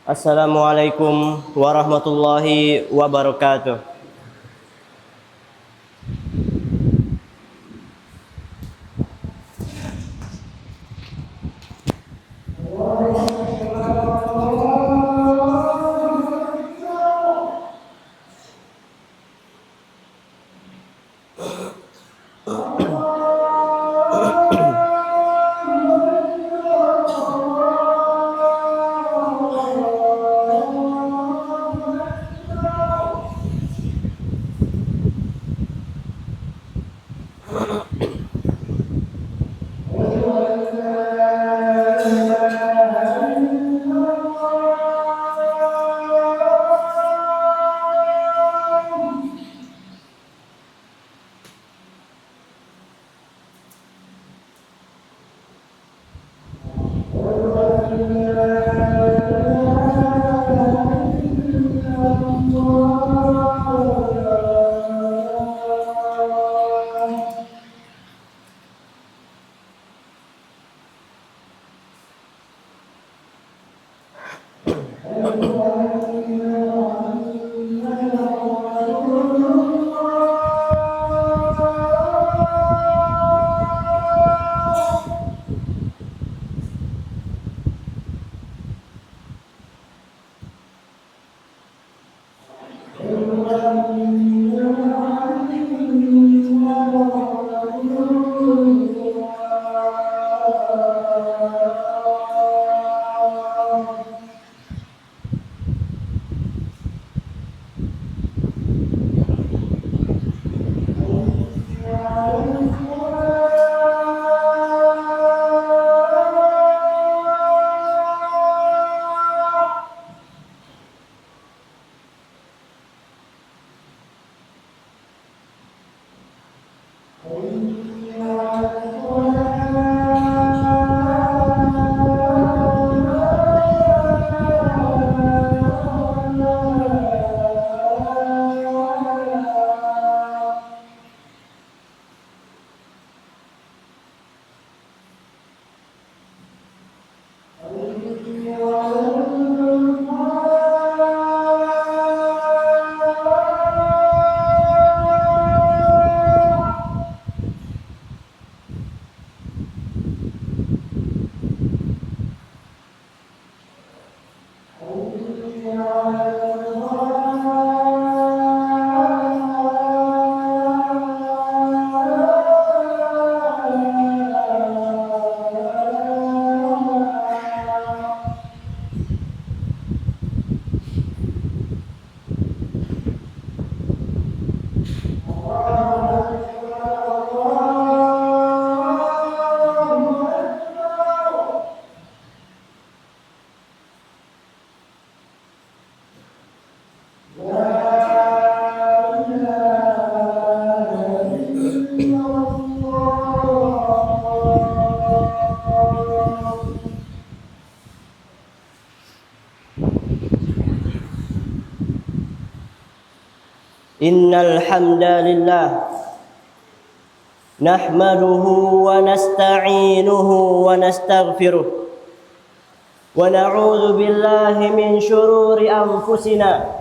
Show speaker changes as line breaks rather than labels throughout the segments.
Assalamualaikum warahmatullahi wabarakatuh. Innal hamdalillah nahmaduhu wa nasta'inuhu wa nastaghfiruh wa na'udzu billahi min shururi anfusina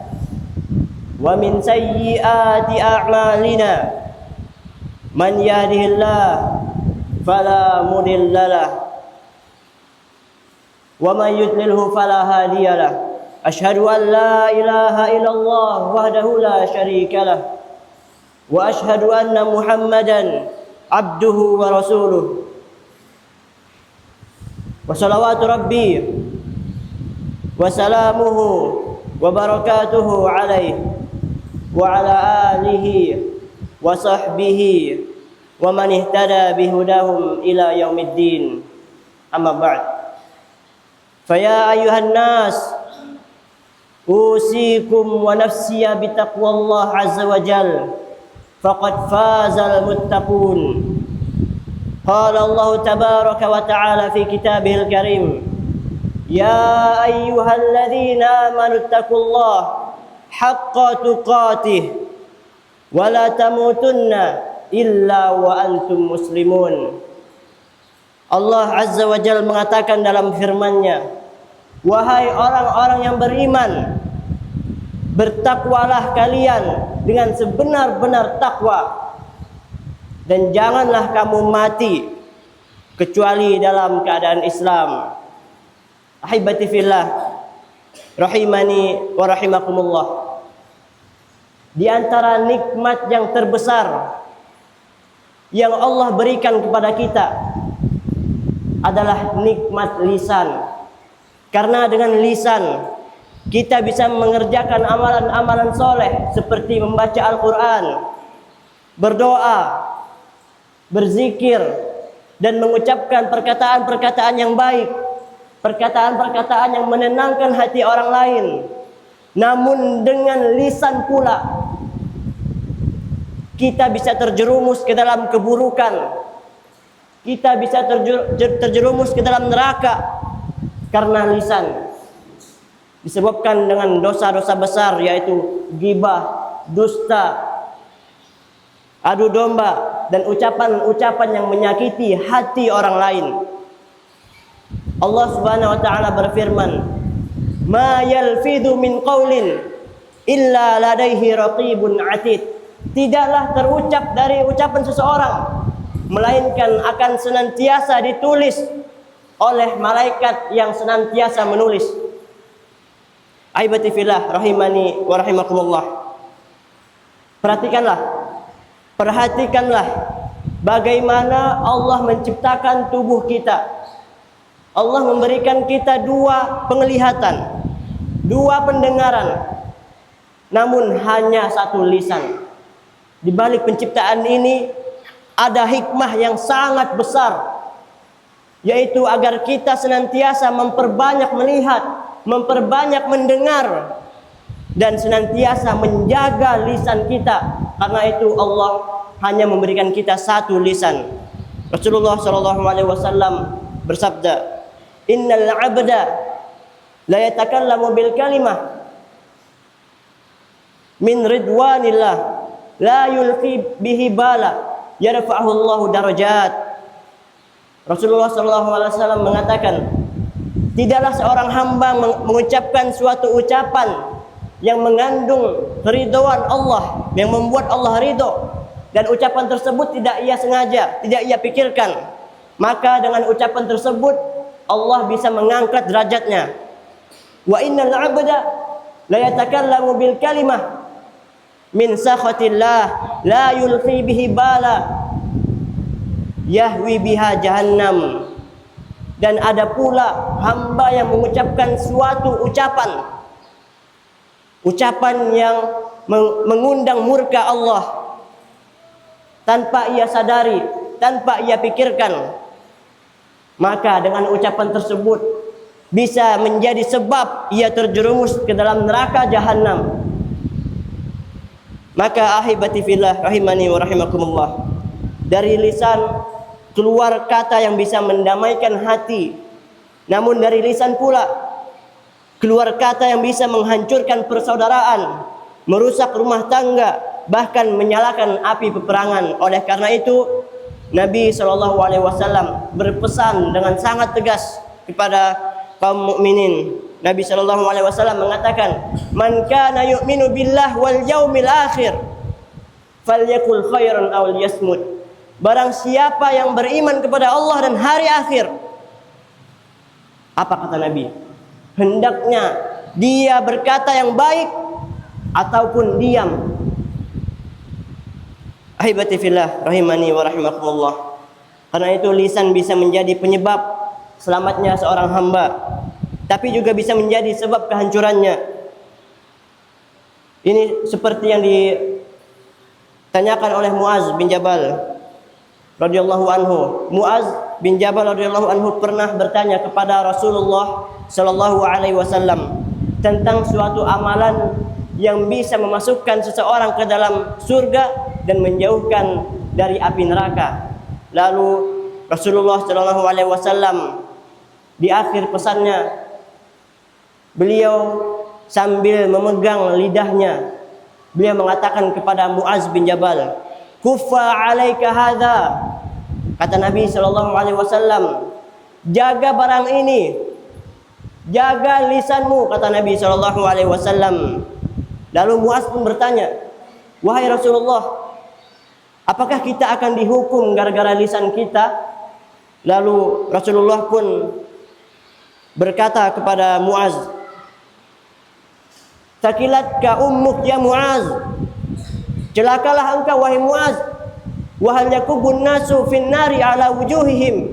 wa min sayyiati a'malina man yahdihillahu fala mudhillalah wa man yudlilhu fala hadiyalah. Asyhadu an la ilaha illallah wahdahu la syarika lah wa asyhadu anna Muhammadan abduhu wa rasuluh wa salawatu rabbi wa salamuhu wa barakatuhu alaihi wa ala alihi wa sahbihi wa man ihtada bihudahum ila yaumiddin. Amma ba'd. Faya ayuhan nas usikum wa nafsiya bitaqwallah azza wa jal faqad fazal muttaqun. Qala Allah tabaraka wa ta'ala fi kitabihil karim, ya ayyuhalladzina amanu taqullaha haqqa tuqatih wa la tamutunna illa wa antum muslimun. Allah azza wa jal mengatakan dalam firman-Nya, wahai orang-orang yang beriman, bertakwalah kalian dengan sebenar-benar takwa, dan janganlah kamu mati kecuali dalam keadaan Islam. Ahibati fillah, rahimani wa rahimakumullah. Di antara nikmat yang terbesar yang Allah berikan kepada kita adalah nikmat lisan. Karena dengan lisan kita bisa mengerjakan amalan-amalan soleh seperti membaca Al-Quran, berdoa, berzikir, dan mengucapkan perkataan-perkataan yang baik, perkataan-perkataan yang menenangkan hati orang lain. Namun dengan lisan pula kita bisa terjerumus ke dalam keburukan, kita bisa terjerumus ke dalam neraka karena lisan. Disebabkan dengan dosa-dosa besar, yaitu ghibah, dusta, adu domba, dan ucapan-ucapan yang menyakiti hati orang lain. Allah Subhanahu wa taala berfirman, "Ma yalfidhu min qaulin illa ladaihi raqibun atid." Tidaklah terucap dari ucapan seseorang melainkan akan senantiasa ditulis oleh malaikat yang senantiasa menulis. Aibati fillah, rahimani wa rahimakumullah. Perhatikanlah bagaimana Allah menciptakan tubuh kita. Allah memberikan kita dua penglihatan, dua pendengaran, namun hanya satu lisan. Di balik penciptaan ini ada hikmah yang sangat besar, yaitu agar kita senantiasa memperbanyak melihat, memperbanyak mendengar, dan senantiasa menjaga lisan kita. Karena itu Allah hanya memberikan kita satu lisan. Rasulullah SAW bersabda, "Innal 'abda la yatakallamu bil kalimah min ridwanillah la yulqi bihi bala yarfa'uhu Allahu darajat." Rasulullah SAW mengatakan, tidaklah seorang hamba mengucapkan suatu ucapan yang mengandung keridhaan Allah, yang membuat Allah ridho, dan ucapan tersebut tidak ia sengaja, tidak ia pikirkan, maka dengan ucapan tersebut Allah bisa mengangkat derajatnya. Wa innal 'abda la yatakallamu bil kalimah min sakhatillah la yulqi bihi bala yahwi biha jahannam. Dan ada pula hamba yang mengucapkan suatu ucapan yang mengundang murka Allah tanpa ia sadari, tanpa ia pikirkan, maka dengan ucapan tersebut bisa menjadi sebab ia terjerumus ke dalam neraka jahannam. Maka ahibati fillah, rahimani wa rahimakumullah, dari lisan keluar kata yang bisa mendamaikan hati, namun dari lisan pula keluar kata yang bisa menghancurkan persaudaraan, merusak rumah tangga, bahkan menyalakan api peperangan. Oleh karena itu Nabi SAW berpesan dengan sangat tegas kepada kaum mukminin. Nabi SAW mengatakan, "Man kana yu'minu billah wal yaumil akhir falyakul khairan aw liyasmut." Barang siapa yang beriman kepada Allah dan hari akhir, apa kata Nabi? Hendaknya dia berkata yang baik ataupun diam. Ahibati fillah, rahimani wa rahimakumullah. Karena itu lisan bisa menjadi penyebab selamatnya seorang hamba, tapi juga bisa menjadi sebab kehancurannya. Ini seperti yang ditanyakan oleh Muaz bin Jabal radhiyallahu anhu. Muaz bin Jabal radhiyallahu anhu pernah bertanya kepada Rasulullah sallallahu alaihi wasallam tentang suatu amalan yang bisa memasukkan seseorang ke dalam surga dan menjauhkan dari api neraka. Lalu Rasulullah sallallahu alaihi wasallam di akhir pesannya, beliau sambil memegang lidahnya, beliau mengatakan kepada Muaz bin Jabal, "Kuffa 'alaika hadza." Kata Nabi sallallahu alaihi wasallam, "Jaga barang ini. jaga lisanmu, kata Nabi SAW. Lalu Muaz pun bertanya, wahai Rasulullah, apakah kita akan dihukum gara-gara lisan kita? Lalu Rasulullah pun berkata kepada Muaz, Takilatka ummuk ya Muaz, celakalah engkau wahai Muaz. Wahal yakubun nasu fin nari ala wujuhihim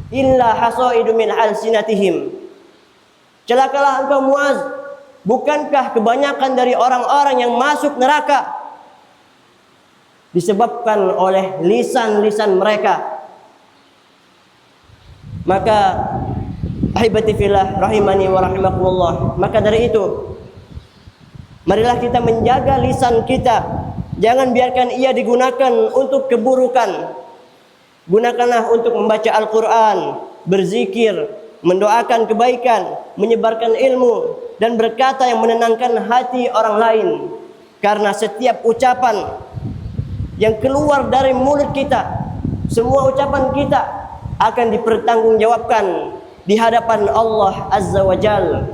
illa hasaidu min alsinatihim. Celakalah engkau Muaz, bukankah kebanyakan dari orang-orang yang masuk neraka disebabkan oleh lisan-lisan mereka? Maka ahibati fillah rahimani wa rahimakumullah, maka dari itu marilah kita menjaga lisan kita. Jangan biarkan ia digunakan untuk keburukan. Gunakanlah untuk membaca Al-Quran, berzikir, mendoakan kebaikan, menyebarkan ilmu, dan berkata yang menenangkan hati orang lain. Karena setiap ucapan yang keluar dari mulut kita, semua ucapan kita akan dipertanggungjawabkan di hadapan Allah Azza wa Jal.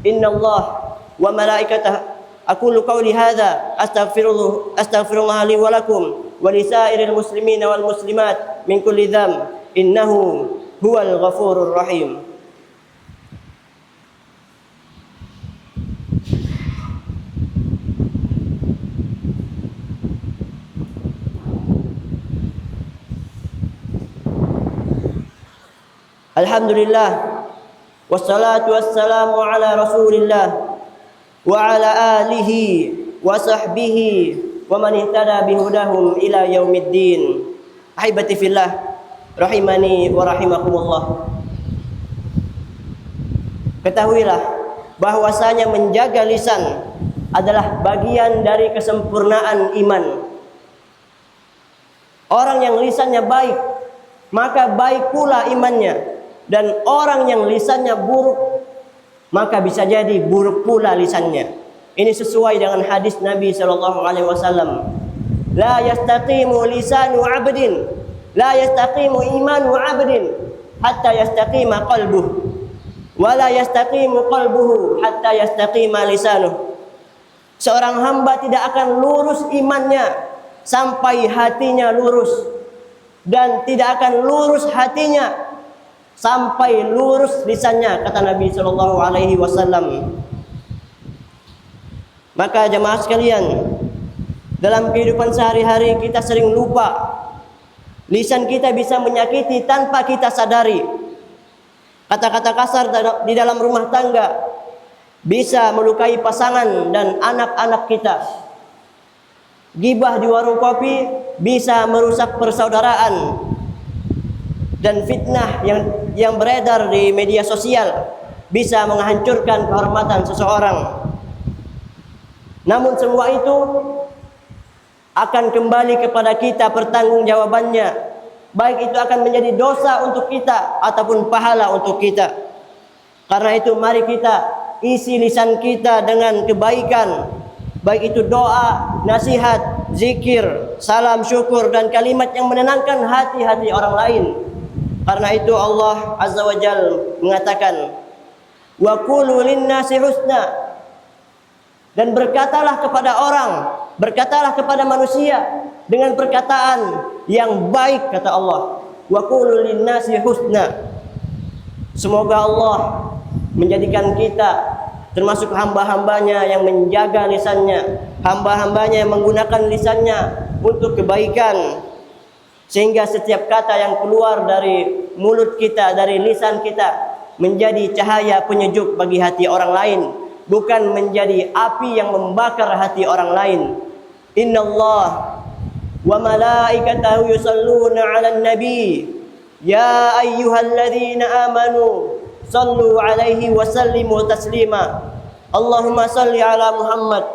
Inna Allah wa malaikatahu. Aqulu qawli hadza astaghfirullah li wa lakum wa li sa'iril muslimina wal muslimat min kulli dzamb innahu huwal ghafurur rahim. Alhamdulillah wassalatu wassalamu ala Rasulillah wa ala alihi wa sahbihi wa man ihtada bihudahum ila yaumiddin. Ahibati fillah rahimani wa rahimakumullah. Ketahuilah bahwasanya menjaga lisan adalah bagian dari kesempurnaan iman. Orang yang lisannya baik, maka baik pula imannya. Dan orang yang lisannya buruk, maka bisa jadi buruk pula lisannya. Ini sesuai dengan hadis Nabi SAW. La yastaqimu lisanu abdin, la yastaqimu imanu abdin, hatta yastaqima qalbuh, wa la yastaqimu qalbuhu, hatta yastaqima lisanuh. Seorang hamba tidak akan lurus imannya sampai hatinya lurus, dan tidak akan lurus hatinya sampai lurus lisannya, kata Nabi SAW. Maka jemaah sekalian, dalam kehidupan sehari-hari kita sering lupa. Lisan kita bisa menyakiti tanpa kita sadari. Kata-kata kasar di dalam rumah tangga bisa melukai pasangan dan anak-anak kita. Gibah di warung kopi bisa merusak persaudaraan. Dan fitnah yang beredar di media sosial bisa menghancurkan kehormatan seseorang. Namun semua itu akan kembali kepada kita pertanggungjawabannya. Baik itu akan menjadi dosa untuk kita ataupun pahala untuk kita. Karena itu mari kita isi lisan kita dengan kebaikan. Baik itu doa, nasihat, zikir, salam syukur, dan kalimat yang menenangkan hati-hati orang lain. Karena itu Allah Azza wa Jal mengatakan, wa qulu linnasi husna, dan berkatalah kepada orang, berkatalah kepada manusia dengan perkataan yang baik, kata Allah. Wa qulu linnasi husna. Semoga Allah menjadikan kita termasuk hamba-hambanya yang menjaga lisannya, hamba-hambanya yang menggunakan lisannya untuk kebaikan, sehingga setiap kata yang keluar dari mulut kita, dari lisan kita, menjadi cahaya penyejuk bagi hati orang lain, bukan menjadi api yang membakar hati orang lain. Innallaha wa malaikatahu yusalluna 'alan nabi ya ayyuhalladzina amanu sallu 'alaihi wa sallimu taslima. Allahumma salli 'ala Muhammad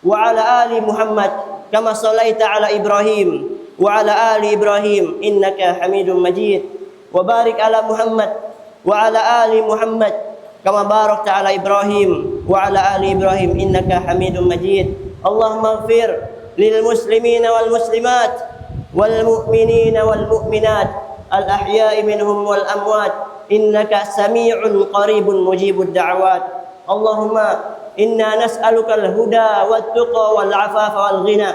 wa 'ala ali Muhammad kama shallaita 'ala Ibrahim wa ala ali Ibrahim innaka Hamidum Majid, wa barik ala Muhammad wa ala ali Muhammad kama barakta ala Ibrahim wa ala ali Ibrahim innaka Hamidum Majid. Allahumma ighfir lil muslimina wal muslimat wal mu'minina wal mu'minat الأحياء منهم والأموات إنك سميع قريب مجيب الدعوات. اللهم إنا نسألك الهدى والتقى والعفاف والغنى.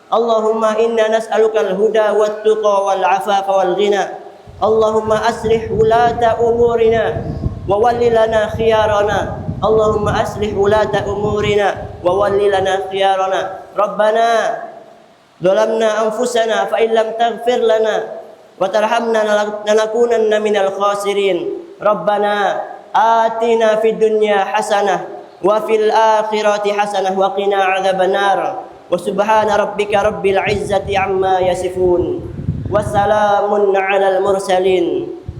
اللهم إنا نسألك الهدى والتقى والعفاف والغنى. اللهم أصلح ولاة أمورنا وول لنا خيارنا. اللهم أصلح ولاة أمورنا وول لنا خيارنا. ربنا ظلمنا أنفسنا فإن لم تغفر لنا وترحمنا لنكونن من الخاسرين. ربنا آتنا في الدنيا حسنة وفي الآخرة حسنة وقنا عذاب النار. وسبحان ربك رب العزة عما يصفون وسلام على المرسلين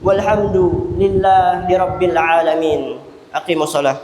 والحمد لله رب العالمين. أقيموا الصلاة.